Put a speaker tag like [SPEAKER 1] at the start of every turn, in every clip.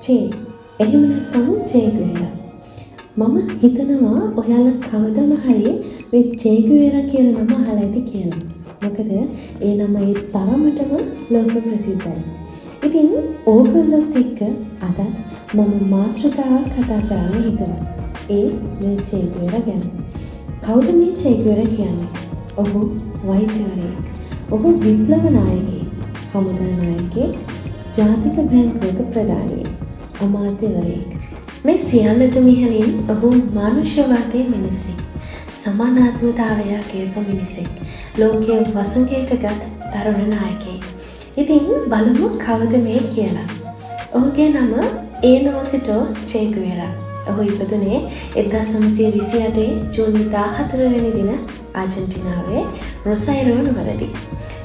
[SPEAKER 1] චේ එහෙම නැත්නම් චේගුවෙරා. මම හිතනවා ඔයාලා කවදම හරි මේ චේගුවෙරා කියලා නම අහලා ඇති කියලා. මොකද ඒ නම ඒ තරමටම ලෝක ප්‍රසිද්ධයි. ඉතින් ඕගොල්ලොත් එක්ක අද මම මාතෘකාවක් කතා කරන්න හිතුවා. ඒ මේ චේගුවෙරා ගැන. කවුද මේ චේගුවෙරා කියන්නේ? ඔහු වෛද්‍යවරයෙක්. ඔහු විප්ලව නායකයෙක්. හමුදා නායකයෙක්. ජාතික බැංකුවක ප්‍රධානියෙක්. අමාත්‍යවරයෙක්. මේ සියල්ලටම ඉහළින් ඔහු මානුෂ්‍යවාදී මිනිසෙක්. සමානාත්මතාවය කියපු මිනිසෙක්. ලෝකයේ වසඟයටගත් තරුණ නායකයෙක්. ඉතින් බලමු කවුද මේ කියලා. ඔහුගේ නම ඒනෝසිටෝ චේගුවෙරා. ඔහු ඉපදුනේ 1928 ජූනි 14 වෙනි දින ආජන්ටිනාවේ රොසයිරෝ නුවරදී.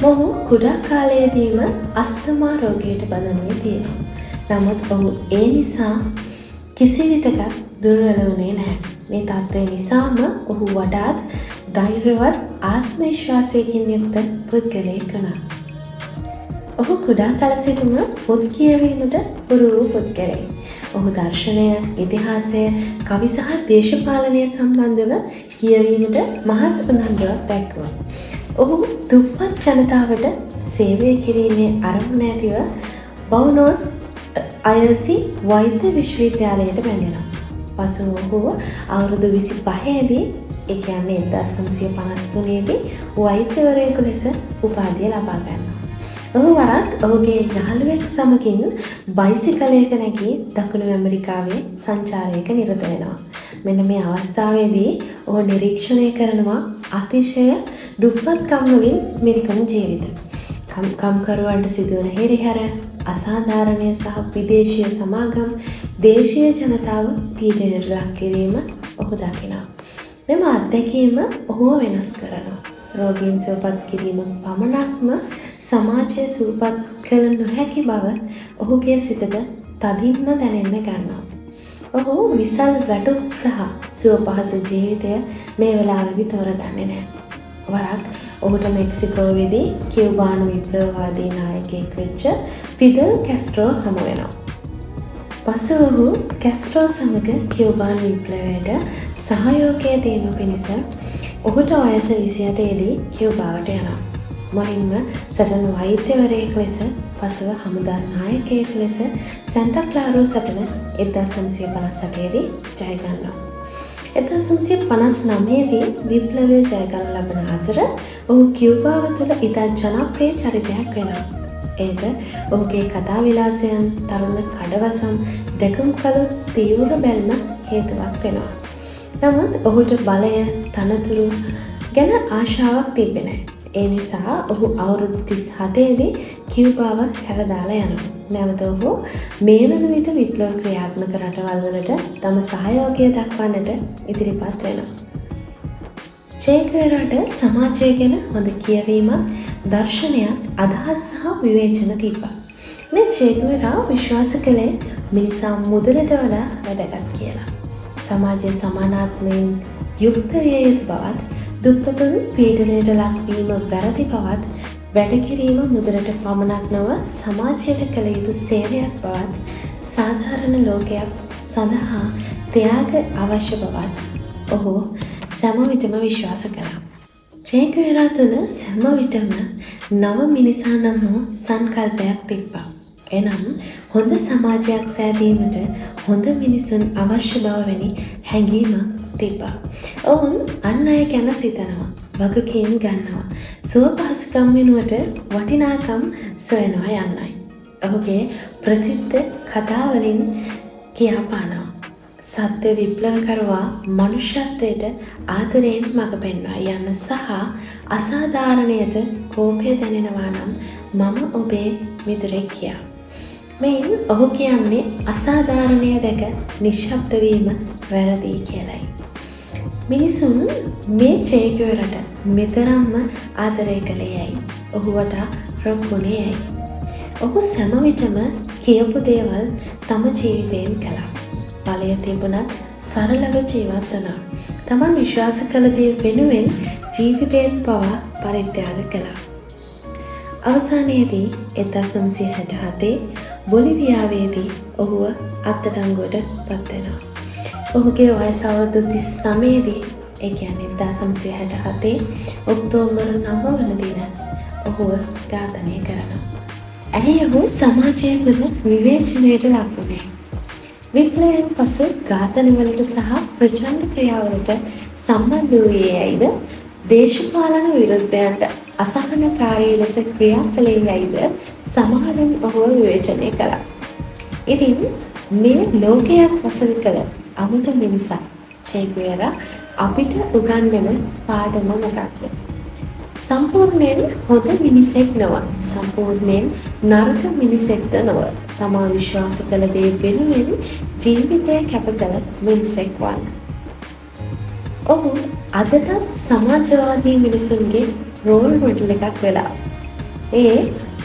[SPEAKER 1] මොහු කුඩා කාලයේදීම අස්ථමා රෝගයට බඳුන්වී තියෙනවා. නමුත් ඔහු ඒ නිසා කිසිවිටක දුර්වල වුණේ නැහැ. මේ තත්ත්වය නිසාම ඔහු වඩාත් ධෛර්යවත් ආත්ම විශ්වාසයකින් යුක්ත පුද්ගලයෙක් වුණා. ඔහු කුඩා කල සිටම පොත් කියවීමට පුරුදු පුද්ගලයෙක්. ඔහු දර්ශනය, ඉතිහාසය, කවි සහ දේශපාලනය සම්බන්ධව කියවීමට මහත් උනන්දුවක් දැක්වුවා. ඔහු දුප්පත් ජනතාවට සේවය කිරීමේ අරමුණ ඇතිව බවුනෝස් අයර්සි වෛද්‍ය විශ්වවිද්‍යාලයට බැඳෙනවා. පසු ඔහු අවුරුදු 25දී ඒ කියන්නේ 1953 දී වෛද්‍යවරයෙකු ලෙස උපාධිය ලබා ගන්නවා. ඔහු වරක් ඔහුගේ යාළුවෙක් සමගින් බයිසිකලයක නැගී දකුණු ඇමරිකාවේ සංචාරයක නිරත වෙනවා. මෙන්න මේ අවස්ථාවේදී ඔහු නිරීක්ෂණය කරනවා අතිශය දුප්පත්කම් වලින් මිරිකුණු ජීවිත. කම්කරුවන්ට සිදුවන හිරිහැර, අසාධාරණය සහ විදේශීය සමාගම්, දේශීය ජනතාව පීඩනයට ලක් කිරීම ඔහු දකිනවා. මෙම අත්දැකීම ඔහුව වෙනස් කරනවා. රෝගීන් සුවපත් කිරීම පමණක්ම සමාජය සුවපත් කළ නොහැකි බව ඔහුගේ සිතට තදින්ම දැනෙන්න ගන්නවා. ඔහු විසල් වැටුප් සහ සුව පහසු ජීවිතය මේ වෙලාවේදී තෝරගන්නේ නැහැ. වරක් ඔහුට මෙක්සිකෝවේදී කියුබානු විප්ලවවාදී නායකයෙක් වෙච්ච ෆිඩල් කැස්ට්‍රෝ හමු වෙනවා. පසු ඔහු කැස්ට්‍රෝ සමග කියුබානු විප්ලවයට සහයෝගය දීම පිණිස ඔහුට වයස 28 දී කියුබාවට යනවා. මුලින්ම සටන් වෛද්‍යවරයෙක් ලෙස, පසුව හමුදා නායකයෙක් ලෙස සැන්ටා ක්ලාරෝ සටන 1958 දී ජය ගන්නවා. 1959 දී විප්ලවය ජය ගන්න ලබන අතර ඔහු කියුබාව තුළ ඉතා ජනප්‍රිය චරිතයක් වෙනවා. ඒට ඔහුගේ කතා විලාසයන්, තරුණ කඩවසම්, දැකුම්කලු තීව්‍ර බැල්ම හේතුවක් වෙනවා. නමුත් ඔහුට බලය, තනතුරු ගැන ආශාවක් තිබෙන්නේ නැහැ. ඒ නිසා ඔහු අවුරුදු 37 දී කියුබාව හැරදාලා යනවා. නැවත ඔහු මේ වන විට විප්ලව ක්‍රියාත්මක රටවල් වලට තම සහයෝගය දක්වන්නට ඉදිරිපත් වෙනවා. චේගුවෙරාට සමාජය ගැන හොඳ කියවීමක්, දර්ශනයක්, අදහස් සහ විවේචන තිබ්බා. මේ චේගුවෙරා විශ්වාස කළේ මිනිසා මුදලට වඩා වැදගත් කියලා. සමාජයේ සමානාත්මයෙන් යුක්ත විය යුතු බවත්, දුප්පතුන් පීඩනයට ලක්වීම වැරදි බවත්, වැඩ කිරීම මුදලට පමණක් නොව සමාජයට කළ යුතු සේවයක් බවත්, සාධාරණ ලෝකයක් සඳහා ත්‍යාග අවශ්‍ය බවත් ඔහු සෑම විටම විශ්වාස කළා. චේගුවෙරා තුළ සෑම විටම නව මිනිසා නම් වූ සංකල්පයක් තිබ්බා. එනම් හොඳ සමාජයක් සෑදීමට හොඳ මිනිසුන් අවශ්‍ය බව වැනි හැඟීමක් තිබ්බා. ඔවුන් අන් අය ගැන සිතනවා, වගකීම් ගන්නවා, සුව පහසුකම් වෙනුවට වටිනාකම් සොයනවා යන්නයි. ඔහුගේ ප්‍රසිද්ධ කතාවලින් කියාපානවා. සත්‍ය විප්ලවකරුවා මනුෂ්‍යත්වයට ආදරයෙන් මඟ පෙන්වා යන්න සහ අසාධාරණයට කෝපය දැනෙනවා නම් මම ඔබේ මිතුරෙක් කියා. මෙයින් ඔහු කියන්නේ අසාධාරණය දැක නිශ්ශබ්ද වීම වැරදි කියලයි. මිනිසුන් මේ චේගුවෙරාට මෙතරම්ම ආදරය කළේ ඇයි? ඔහුවට රොක්ුණේ ඇයි? ඔහු සෑම විටම කියපු දේවල් තම ජීවිතයෙන් කළා. බලය තිබුණත් සරලව ජීවත් වුණා. තමන් විශ්වාස කළ දේ වෙනුවෙන් ජීවිතයෙන් පවා පරිත්‍යාග කළා. අවසානයේදී 1967 බොලිවියාවේදී ඔහුව අත්අඩංගුවට පත් වෙනවා. ඔහුගේ වයස අවුරුදු 39 දී ඒ කියන්නේ 1967 ඔක්තෝබර් 9 වන දින ඔහුව ඝාතනය කරනවා. ඇයි ඔහු සමාජය තුළ විවේචනයට ලක් වුණේ? විප්ලවයෙන් පසු ඝාතනවලට සහ ප්‍රචණ්ඩ ක්‍රියාවලට සම්බන්ධ වූයේ ඇයිද? දේශපාලන විරුද්ධයන්ට අසහනකාරී ලෙස ක්‍රියා කළේ ඇයිද? සමහරුන් ඔහුව විවේචනය කළා. ඉතින් මේ ලෝකයක් වසඟ කළ අමුතු මිනිසා චේ ගුවෙරා අපිට උගන්වන පාඩම මොකක්ද? සම්පූර්ණයෙන් හොඳ මිනිසෙක් නොව, සම්පූර්ණයෙන් නරක මිනිසෙක්ද නොව, තමා විශ්වාස කළ දේ වෙනුවෙන් ජීවිතය කැප කළ මිනිසෙක් වන්න. ඔහු අදටත් සමාජවාදී මිනිසුන්ගේ රෝල් මොඩල් එකක් වෙලා. ඒ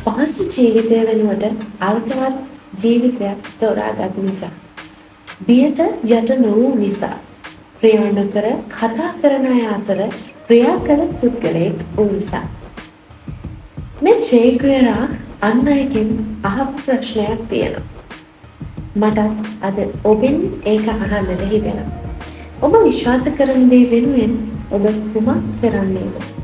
[SPEAKER 1] පහසු ජීවිතය වෙනුවට අර්ථවත් ජීවිතයක් තෝරාගත් නිසා. බියට යට නොවූ නිසා. ක්‍රියා නොකර කතා කරන අය අතර ක්‍රියා කළ පුද්ගලයෙක් වූ නිසා. මේ චේ ගුවෙරා අන් අයගෙන් අහපු ප්‍රශ්නයක් තියෙනවා. මටත් අද ඔබෙන් ඒක අහන්නට හිතෙනවා. ඔබ විශ්වාස කරන දේ වෙනුවෙන් ඔබ කුමක් කරන්නේද?